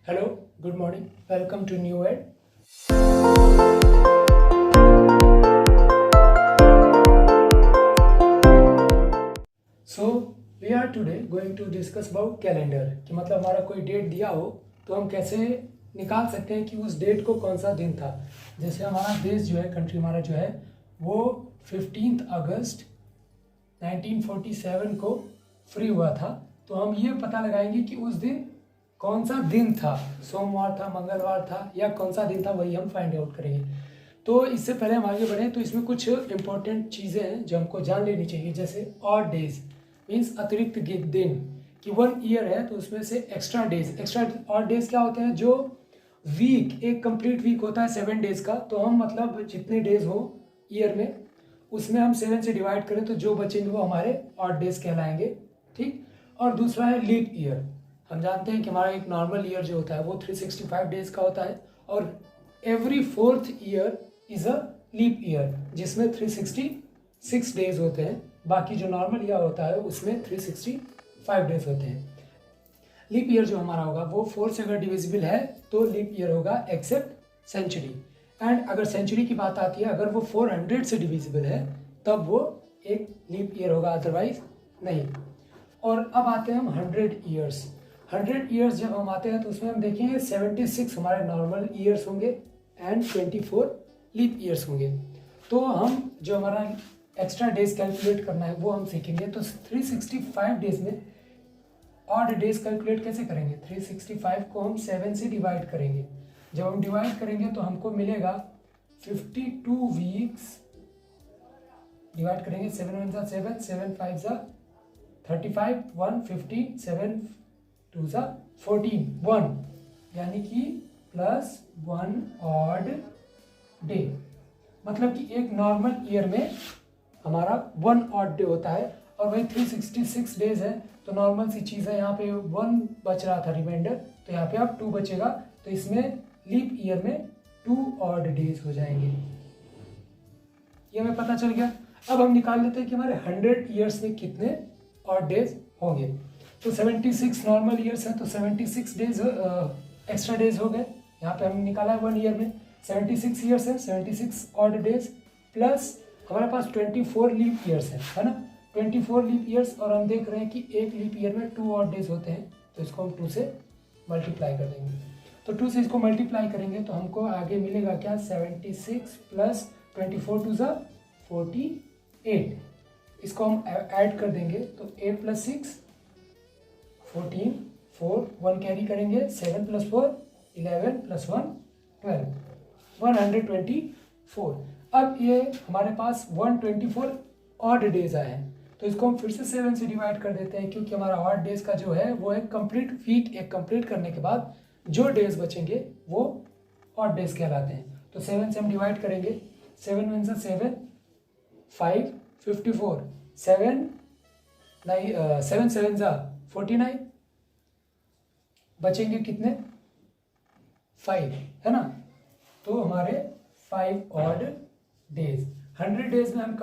Hello, good morning. Welcome to New Ed. So we are today going to discuss about calendar कि मतलब हमारा कोई date दिया हो तो हम कैसे निकाल सकते हैं कि उस डेट को कौन सा दिन था। जैसे हमारा देश जो है, कंट्री हमारा जो है वो 15 अगस्त 1947 को फ्री हुआ था। तो हम ये पता लगाएंगे कि उस दिन कौन सा दिन था, सोमवार था, मंगलवार था या कौन सा दिन था, वही हम फाइंड आउट करेंगे। तो इससे पहले हम आगे बढ़ें तो इसमें कुछ इंपॉर्टेंट चीज़ें हैं जो हमको जान लेनी चाहिए। जैसे ऑड डेज मीन्स अतिरिक्त दिन, कि 1 ईयर है तो उसमें से extra days. Extra odd days क्या होते हैं? जो वीक, एक कंप्लीट वीक होता है 7 डेज का, तो हम मतलब जितने डेज हो ईयर में उसमें हम 7 से डिवाइड करें तो जो बचेंगे वो हमारे ऑड डेज कहलाएंगे। ठीक। और दूसरा है लीप ईयर। हम जानते हैं कि हमारा एक नॉर्मल ईयर जो होता है वो 365 डेज का होता है और every 4th year is a leap year जिसमें 366 डेज होते हैं। बाकी जो नॉर्मल ईयर होता है उसमें 365 डेज होते हैं। लीप ईयर जो हमारा होगा वो 4 से अगर डिविजिबल है तो लीप ईयर होगा, एक्सेप्ट सेंचुरी। एंड अगर सेंचुरी की बात आती है, अगर वो 400 से डिविजिबल है तब वो एक लीप ईयर होगा, अदरवाइज नहीं। और अब आते हैं हम 100 ईयर्स। 100 ईयर्स जब हम आते हैं तो उसमें हम देखेंगे 76 हमारे नॉर्मल ईयर्स होंगे एंड 24 लीप ईयर्स होंगे। तो हम जो हमारा एक्स्ट्रा डेज कैलकुलेट करना है वो हम सीखेंगे। तो 365 डेज में ऑड डेज कैलकुलेट कैसे करेंगे? 365 को हम 7 से डिवाइड करेंगे। जब हम डिवाइड करेंगे तो हमको मिलेगा 52 वीक्स। डिवाइड करेंगे 7 1 सा 7, 7 5 सा 35, 1 15, 7 2 सा 14, 1 यानी कि +1 ऑड डे। मतलब कि एक नॉर्मल ईयर में हमारा 1 ऑड डे होता है और वही 366 डेज है तो नॉर्मल सी चीज़ है। यहाँ पे 1 बच रहा था रिमाइंडर, तो यहाँ पे अब 2 बचेगा, तो इसमें लीप ईयर में 2 ऑड डेज हो जाएंगे। ये हमें पता चल गया। अब हम निकाल लेते हैं कि हमारे 100 ईयर्स में कितने ऑड डेज होंगे। तो 76 नॉर्मल ईयर्स हैं तो 76 डेज एक्स्ट्रा डेज हो गए। यहाँ पे हम निकाला है 1 ईयर में 76 ईयर्स है, 76 ऑड डेज प्लस हमारे पास 24 लीप ईयर्स है ना, 24 लीप ईयर्स। और हम देख रहे हैं कि एक लीप ईयर में 2 ऑड डेज होते हैं, तो इसको हम 2 से मल्टीप्लाई कर देंगे। तो 2 से इसको मल्टीप्लाई करेंगे तो हमको आगे मिलेगा क्या? 76 प्लस 24 2 सा 48। इसको हम ऐड कर देंगे तो 8 + 6 14, 4 1 कैरी करेंगे, 7 + 4 11 + 1 12, 124। अब ये हमारे पास 124 ऑड डेज आए हैं तो इसको हम फिर से 7 से डिवाइड कर देते हैं, क्योंकि हमारा ऑड डेज का जो है वो एक कंप्लीट वीक, एक कंप्लीट करने के बाद जो डेज बचेंगे वो ऑड डेज कहलाते हैं। तो 7 से हम डिवाइड करेंगे, 7 1 सा 7, 5 54, 7 7 सा 49, बचेंगे कितने? 5, है ना। तो हमारे 5 ऑड डेज। 100 डेज में हम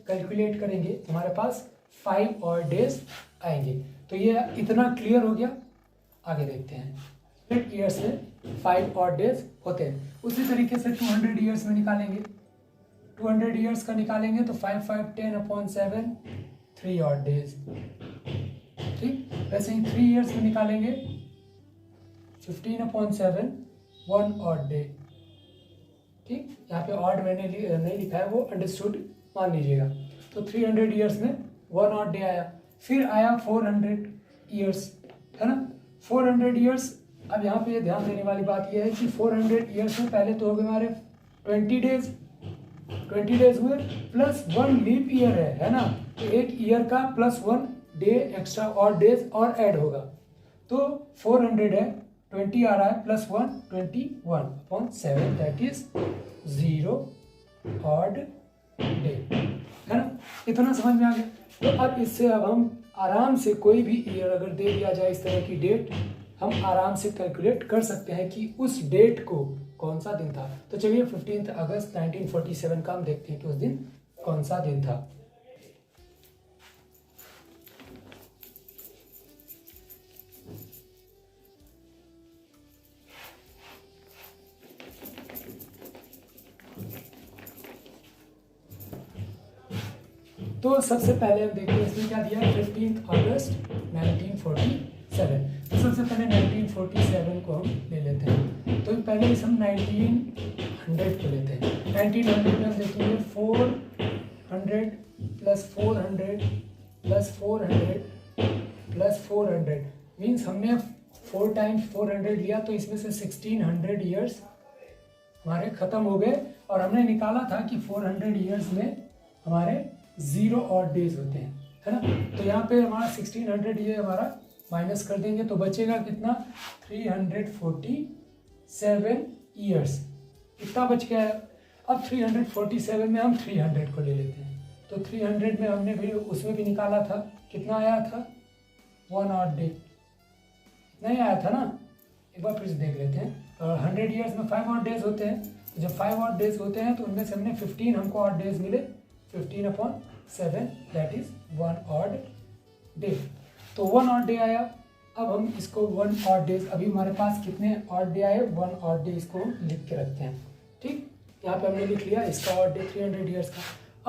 कैलकुलेट करेंगे तो हमारे पास 5 ऑड डेज आएंगे। तो ये इतना क्लियर हो गया। आगे देखते हैं। 100 ईयर्स में 5 ऑड डेज होते हैं। उसी तरीके से 200 ईयर्स में निकालेंगे। 200 ईयर्स का निकालेंगे तो 5 5 10/7 3 ऑड डेज। ठीक। वैसे ही 3 ईयर्स में निकालेंगे 15/7 1 ऑड डे। ठीक। यहाँ पे ऑड मैंने नहीं लिखा है, वो अंडरस्टूड मान लीजिएगा। तो 300 ईयर्स में 1 ऑड डे आया। फिर आया 400 ईयर्स, है ना। 400 ईयर्स। अब यहाँ पे ध्यान देने वाली बात यह है कि 400 ईयर्स में पहले तो हो गए हमारे 20 डेज, 20 डेज हुए प्लस 1 लीप ईयर है ना। तो एक ईयर का +1 डे एक्स्ट्रा ऑड डेज और ऐड होगा। तो 400 है, 20 आ रहा है +1 21/7 दैट इज 0 ऑड डे, है ना। इतना समझ में आ गया। तो अब इससे अब हम आराम से कोई भी ईयर अगर दे दिया जाए इस तरह की डेट, हम आराम से कैलकुलेट कर सकते हैं कि उस डेट को कौन सा दिन था। तो चलिए 15 अगस्त 1947 का हम देखते हैं कि उस दिन कौन सा दिन था। तो सबसे पहले हम देखते हैं इसमें क्या दिया है, 15 अगस्त 1947। तो सबसे पहले 1947 को हम ले लेते हैं। तो पहले इस हम 1900 को लेते हैं। 1900 में हम देखेंगे 400 प्लस 400 प्लस 400 प्लस 400 मीन्स हमने 4 टाइम्स 400 लिया, तो इसमें से 1600 ईयर्स हमारे ख़त्म हो गए। और हमने निकाला था कि 400 ईयर्स में हमारे 0 ऑड डेज होते हैं, है ना। तो यहाँ पे हमारा 1600 ये हमारा माइनस कर देंगे, तो बचेगा कितना, 347 ईयर्स। इतना बच गया है। अब 347 में हम 300 को ले लेते हैं। तो 300 में हमने भी उसमें भी निकाला था, कितना आया था, 1 ऑड डे नहीं आया था ना। एक बार फिर से देख लेते हैं। 100 ईयर्स में 5 ऑड डेज होते हैं। तो जब 5 ऑड डेज होते हैं तो उनमें से हमने 15 हमको ऑड डेज मिले, 15/7 दैट इज 1 ऑड डे। तो 1 ऑड डे आया। अब हम इसको 1 ऑड डेज, अभी हमारे पास कितने ऑड डे आए, 1 ऑड डे, इसको हम लिख के रखते हैं। ठीक, यहाँ पे हमने लिख लिया इसका ऑड डे 300 ईयर्स का।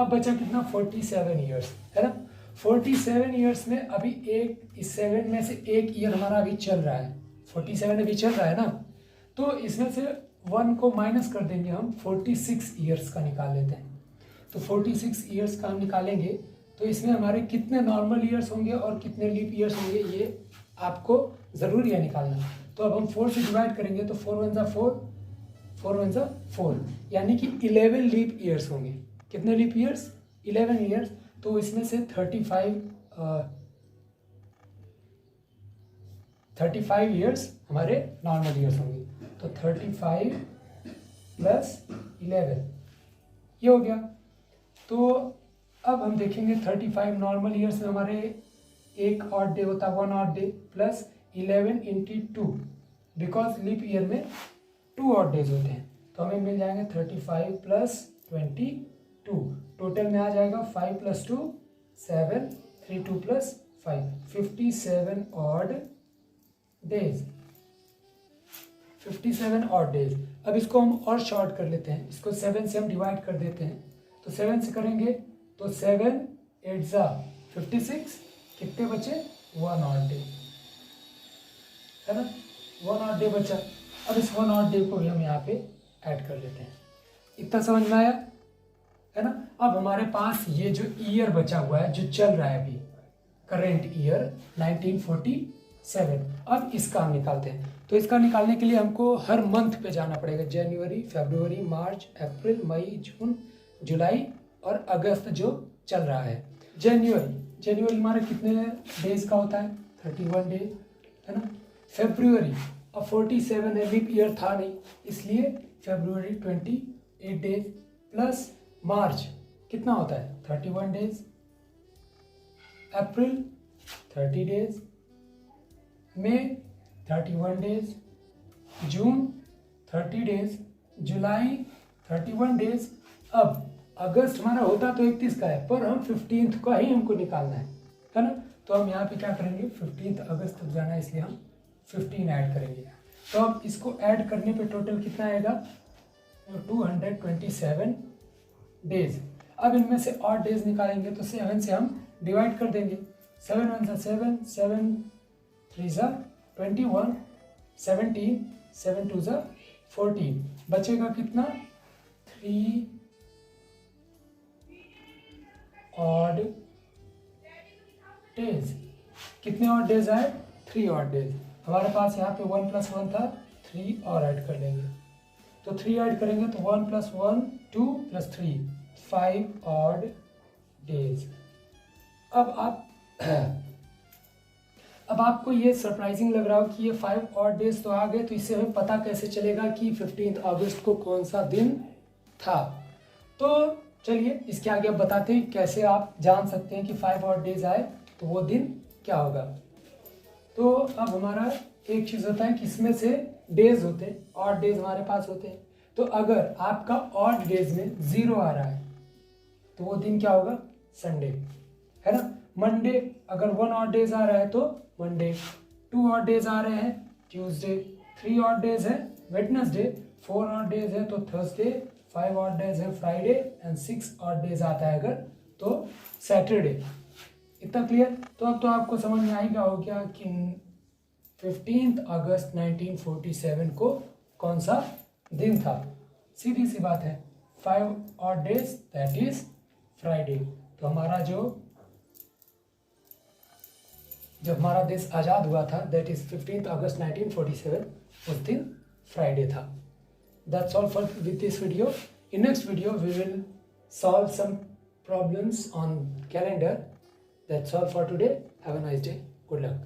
अब बचा कितना, 47 ईयर्स, है ना। 47 ईयर्स में अभी इस 7 में से एक ईयर हमारा अभी चल रहा है, 47 अभी चल रहा है ना। तो इसमें से 1 को माइनस कर देंगे हम, 46 ईयर्स का निकाल लेते हैं। तो 46 ईयर्स का हम निकालेंगे तो इसमें हमारे कितने नॉर्मल ईयर्स होंगे और कितने लीप ईयर्स होंगे, ये आपको ज़रूरी है निकालना। तो अब हम 4 से डिवाइड करेंगे तो 4 1 4, 4 1 4, यानी कि 11 लीप ईयर्स होंगे। कितने लीप ईयर्स, 11 ईयर्स। तो इसमें से 35 ईयर्स हमारे नॉर्मल ईयर्स होंगे। तो 35 प्लस 11 ये हो गया। तो अब हम देखेंगे 35 नॉर्मल ईयर्स में हमारे एक ऑड डे होता है, 1 odd day, plus 11 × 2, because leap year में 2 ऑड डेज होते हैं। तो हमें मिल जाएंगे 35 प्लस 22, टोटल में आ जाएगा 5 + 2 7, 3 2 + 5, 57 ऑड डेज, 57 ऑड डेज। अब इसको हम और शॉर्ट कर लेते हैं, इसको 7 से हम डिवाइड कर देते हैं। तो 7 से करेंगे तो 7 8 ज़ा 56, कितने बचे, 1 ऑड डे, है ना, 1 ऑड डे बचा। अब इस 1 ऑड डे को भी हम यहाँ पे ऐड कर लेते हैं। इतना समझ में आया, है ना। अब हमारे पास ये जो ईयर बचा हुआ है, जो चल रहा है अभी, करेंट ईयर 1947, अब इसका हम निकालते हैं। तो इसका निकालने के लिए हमको हर मंथ पे जाना पड़ेगा, जनवरी, फरवरी, मार्च, अप्रैल, मई, जून, जुलाई और अगस्त जो चल रहा है। जनवरी हमारा कितने डेज का होता है, 31 डे, है ना। फरवरी, अब 47 है, लीप ईयर था नहीं, इसलिए फरवरी 28 डेज, प्लस मार्च कितना होता है, 31 डेज, अप्रैल 30 डेज, मई 31 डेज, जून 30 डेज, जुलाई 31 डेज। अब अगस्त हमारा होता तो 31 का है, पर हम 15 का ही हमको निकालना है ना। तो हम यहाँ पे क्या करेंगे, 15 अगस्त तक जाना है, इसलिए हम 15 ऐड करेंगे। तो अब इसको ऐड करने पे टोटल कितना आएगा, 227 डेज। अब इनमें से ऑड डेज निकालेंगे तो 7 से हम डिवाइड कर देंगे। 7 1 7, 7 3 21, 17, 7 2 14, बचेगा कितना, 3 ऑड डेज। कितने ऑड डेज आए, 3 ऑड डेज। हमारे पास यहाँ पे 1 + 1 था, 3 और ऐड कर लेंगे। तो 3 ऐड करेंगे तो 1 + 1 2 + 3 5 ऑड डेज। अब आपको ये सरप्राइजिंग लग रहा हो कि ये 5 ऑड डेज तो आ गए, तो इससे हमें पता कैसे चलेगा कि 15 अगस्त को कौन सा दिन था। तो चलिए इसके आगे अब बताते हैं कैसे आप जान सकते हैं कि 5 ऑड डेज आए तो वो दिन क्या होगा। तो अब हमारा एक चीज़ होता है कि इसमें से डेज होते हैं, ऑड डेज हमारे पास होते हैं। तो अगर आपका ऑड डेज में 0 आ रहा है तो वो दिन क्या होगा, संडे, है ना। मंडे, अगर 1 ऑड डेज आ रहा है तो मंडे, 2 ऑड डेज आ रहे हैं ट्यूसडे, 3 ऑड डेज है वेडनेसडे, 4 ऑड डेज है तो थर्सडे, 5 ऑड डेज है फ्राइडे एंड 6 ऑड डेज आता है अगर तो सैटरडे। इतना क्लियर? तो अब तो आपको समझ में आएगा हो क्या कि 15 अगस्त 1947 को कौन सा दिन था। सीधी सी बात है, 5 odd days, that is Friday. तो हमारा जब हमारा देश आज़ाद हुआ था, दैट इज 15 अगस्त 1947, उस दिन फ्राइडे था। That's all for with this video. In next video we will solve some problems on calendar. That's all for today. Have a nice day. Good luck.